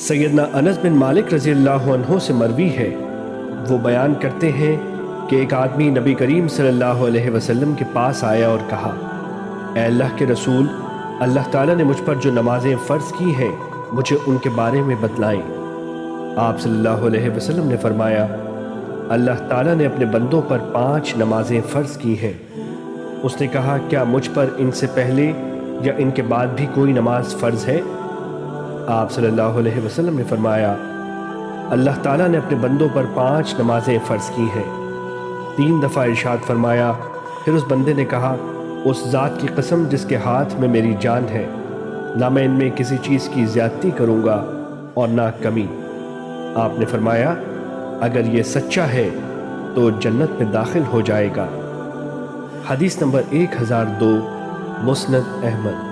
सैयदना अनस बिन मालिक रज़ी अल्लाह अन्हु से मरवी है, वो बयान करते हैं कि एक आदमी नबी करीम सल्लल्लाहु अलैहि वसल्लम के पास आया और कहा, ए अल्लाह के रसूल, अल्लाह ताला ने मुझ पर जो नमाजें फ़र्ज़ की हैं मुझे उनके बारे में बतलाएं। आप सल्लल्लाहु अलैहि वसल्लम ने फरमाया, अल्लाह ताला ने अपने बंदों पर 5 नमाजें फ़र्ज़ की हैं। उसने कहा, क्या मुझ पर इनसे पहले या इनके बाद भी कोई नमाज फ़र्ज़ है? आप सल्लल्लाहु अलैहि वसल्लम ने फरमाया, अल्लाह ताला ने अपने बंदों पर 5 नमाजें फ़र्ज़ की हैं। 3 दफ़ा इरशाद फरमाया। फिर उस बंदे ने कहा, उस ज़ात की कसम जिसके हाथ में मेरी जान है, ना मैं इनमें किसी चीज़ की ज़्यादती करूँगा और ना कमी। आपने फरमाया, अगर ये सच्चा है तो जन्नत में दाखिल हो जाएगा। हदीस नंबर 1002, मुस्नद अहमद।